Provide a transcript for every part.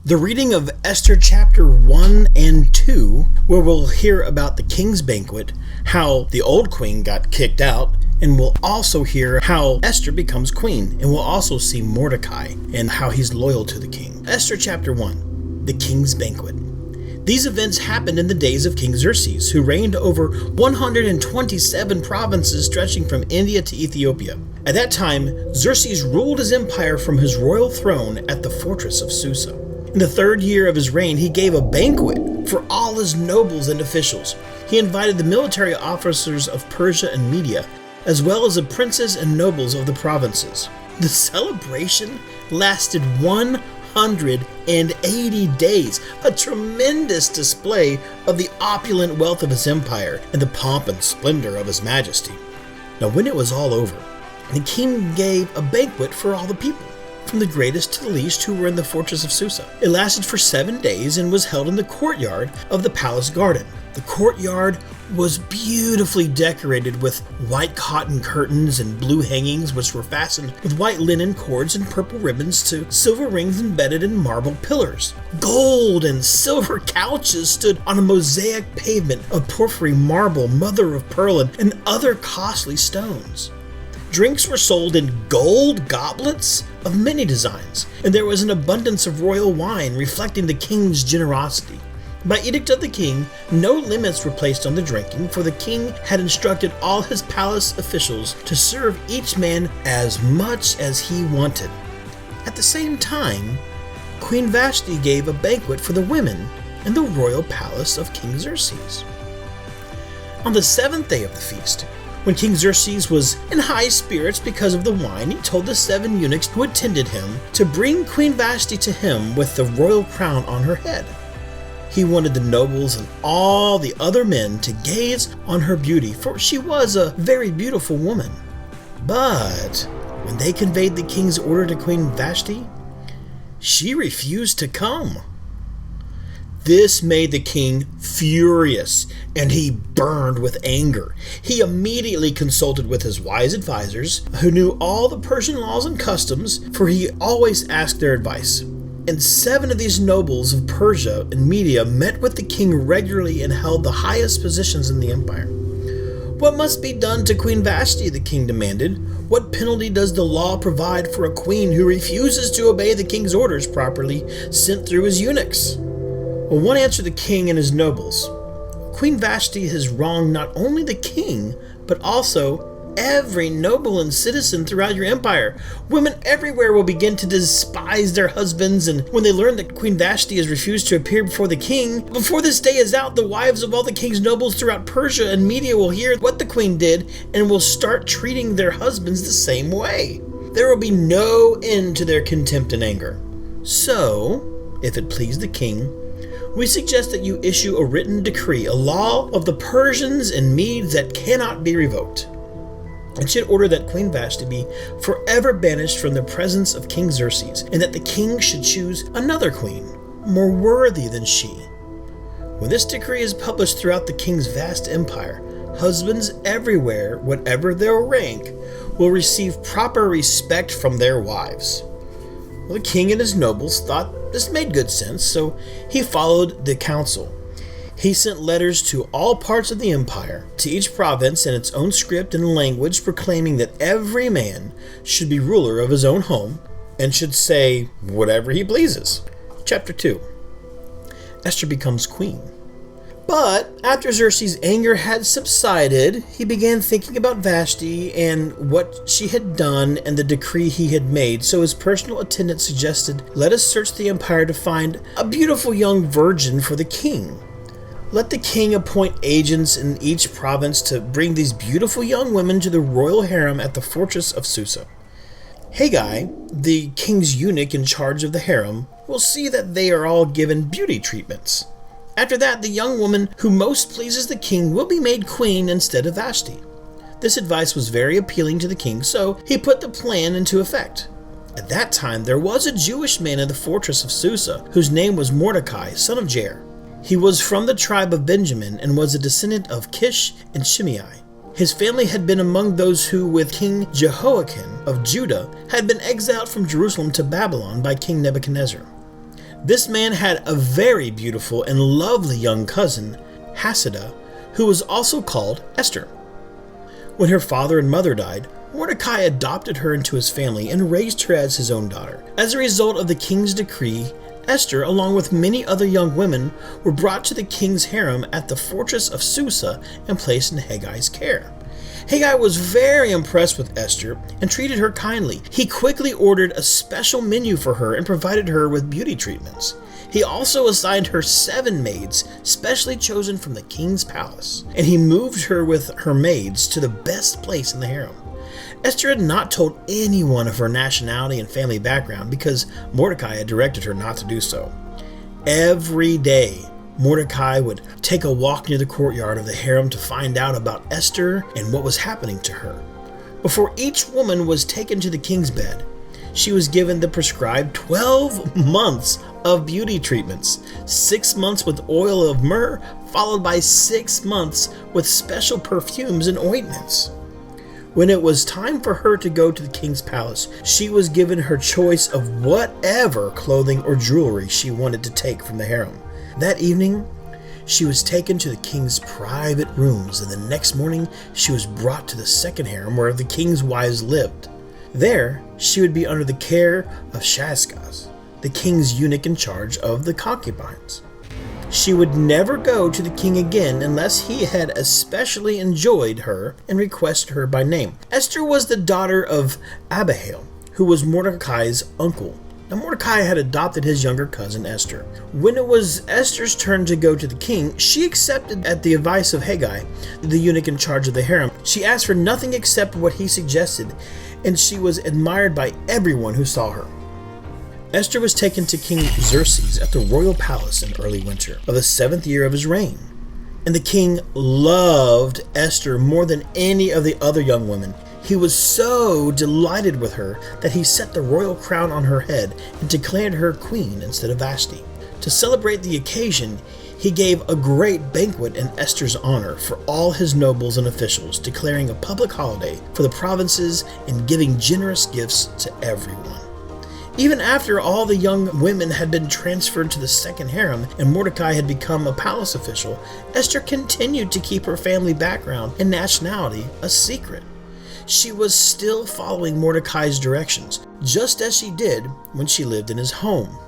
The reading of Esther chapter 1 and 2, where we'll hear about the king's banquet, how the old queen got kicked out, and we'll also hear how Esther becomes queen, and we'll also see Mordecai and how he's loyal to the king. Esther chapter 1, the king's banquet. These events happened in the days of King Xerxes, who reigned over 127 provinces stretching from India to Ethiopia. At that time, Xerxes ruled his empire from his royal throne at the fortress of Susa. In the 3rd year of his reign, he gave a banquet for all his nobles and officials. He invited the military officers of Persia and Media, as well as the princes and nobles of the provinces. The celebration lasted 180 days, a tremendous display of the opulent wealth of his empire and the pomp and splendor of his majesty. Now, when it was all over, the king gave a banquet for all the people, from the greatest to the least who were in the fortress of Susa. It lasted for 7 days and was held in the courtyard of the palace garden. The courtyard was beautifully decorated with white cotton curtains and blue hangings, which were fastened with white linen cords and purple ribbons to silver rings embedded in marble pillars. Gold and silver couches stood on a mosaic pavement of porphyry marble, mother of pearl, and other costly stones. Drinks were sold in gold goblets of many designs, and there was an abundance of royal wine reflecting the king's generosity. By edict of the king, no limits were placed on the drinking, for the king had instructed all his palace officials to serve each man as much as he wanted. At the same time, Queen Vashti gave a banquet for the women in the royal palace of King Xerxes. On the 7th day of the feast, when King Xerxes was in high spirits because of the wine, he told the 7 eunuchs who attended him to bring Queen Vashti to him with the royal crown on her head. He wanted the nobles and all the other men to gaze on her beauty, for she was a very beautiful woman. But when they conveyed the king's order to Queen Vashti, she refused to come. This made the king furious, and he burned with anger. He immediately consulted with his wise advisors, who knew all the Persian laws and customs, for he always asked their advice. And 7 of these nobles of Persia and Media met with the king regularly and held the highest positions in the empire. "What must be done to Queen Vashti?" the king demanded. "What penalty does the law provide for a queen who refuses to obey the king's orders properly sent through his eunuchs?" Well, one answered the king and his nobles: "Queen Vashti has wronged not only the king, but also every noble and citizen throughout your empire. Women everywhere will begin to despise their husbands, and when they learn that Queen Vashti has refused to appear before the king, before this day is out, the wives of all the king's nobles throughout Persia and Media will hear what the queen did and will start treating their husbands the same way. There will be no end to their contempt and anger. So, if it please the king, we suggest that you issue a written decree, a law of the Persians and Medes that cannot be revoked. It should order that Queen Vashti be forever banished from the presence of King Xerxes, and that the king should choose another queen, more worthy than she. When this decree is published throughout the king's vast empire, husbands everywhere, whatever their rank, will receive proper respect from their wives." Well, the king and his nobles thought this made good sense, so he followed the counsel. He sent letters to all parts of the empire, to each province in its own script and language, proclaiming that every man should be ruler of his own home and should say whatever he pleases. Chapter 2. Esther becomes queen. But after Xerxes' anger had subsided, he began thinking about Vashti and what she had done and the decree he had made. So his personal attendant suggested, "Let us search the empire to find a beautiful young virgin for the king. Let the king appoint agents in each province to bring these beautiful young women to the royal harem at the fortress of Susa. Haggai, the king's eunuch in charge of the harem, will see that they are all given beauty treatments. After that, the young woman who most pleases the king will be made queen instead of Vashti." This advice was very appealing to the king, so he put the plan into effect. At that time, there was a Jewish man in the fortress of Susa, whose name was Mordecai, son of Jair. He was from the tribe of Benjamin and was a descendant of Kish and Shimei. His family had been among those who, with King Jehoiakim of Judah, had been exiled from Jerusalem to Babylon by King Nebuchadnezzar. This man had a very beautiful and lovely young cousin, Hadassah, who was also called Esther. When her father and mother died, Mordecai adopted her into his family and raised her as his own daughter. As a result of the king's decree, Esther, along with many other young women, were brought to the king's harem at the fortress of Susa and placed in Haggai's care. Haggai was very impressed with Esther and treated her kindly. He quickly ordered a special menu for her and provided her with beauty treatments. He also assigned her 7 maids, specially chosen from the king's palace, and he moved her with her maids to the best place in the harem. Esther had not told anyone of her nationality and family background because Mordecai had directed her not to do so. Every day, Mordecai would take a walk near the courtyard of the harem to find out about Esther and what was happening to her. Before each woman was taken to the king's bed, she was given the prescribed 12 months of beauty treatments, 6 months with oil of myrrh, followed by 6 months with special perfumes and ointments. When it was time for her to go to the king's palace, she was given her choice of whatever clothing or jewelry she wanted to take from the harem. That evening, she was taken to the king's private rooms, and the next morning she was brought to the second harem where the king's wives lived. There, she would be under the care of Shashgaz, the king's eunuch in charge of the concubines. She would never go to the king again unless he had especially enjoyed her and requested her by name. Esther was the daughter of Abihail, who was Mordecai's uncle. Now Mordecai had adopted his younger cousin Esther. When it was Esther's turn to go to the king, she accepted at the advice of Haggai, the eunuch in charge of the harem. She asked for nothing except what he suggested, and she was admired by everyone who saw her. Esther was taken to King Xerxes at the royal palace in early winter of the 7th year of his reign. And the king loved Esther more than any of the other young women. He was so delighted with her that he set the royal crown on her head and declared her queen instead of Vashti. To celebrate the occasion, he gave a great banquet in Esther's honor for all his nobles and officials, declaring a public holiday for the provinces and giving generous gifts to everyone. Even after all the young women had been transferred to the second harem and Mordecai had become a palace official, Esther continued to keep her family background and nationality a secret. She was still following Mordecai's directions, just as she did when she lived in his home.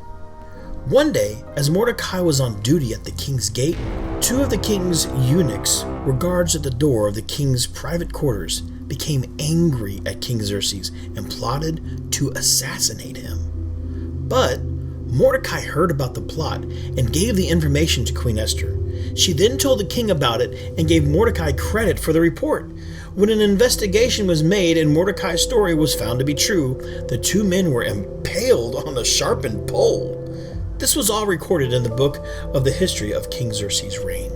One day, as Mordecai was on duty at the king's gate, 2 of the king's eunuchs were guards at the door of the king's private quarters, became angry at King Xerxes and plotted to assassinate him. But Mordecai heard about the plot and gave the information to Queen Esther. She then told the king about it and gave Mordecai credit for the report. When an investigation was made and Mordecai's story was found to be true, the 2 men were impaled on a sharpened pole. This was all recorded in the book of the history of King Xerxes' reign.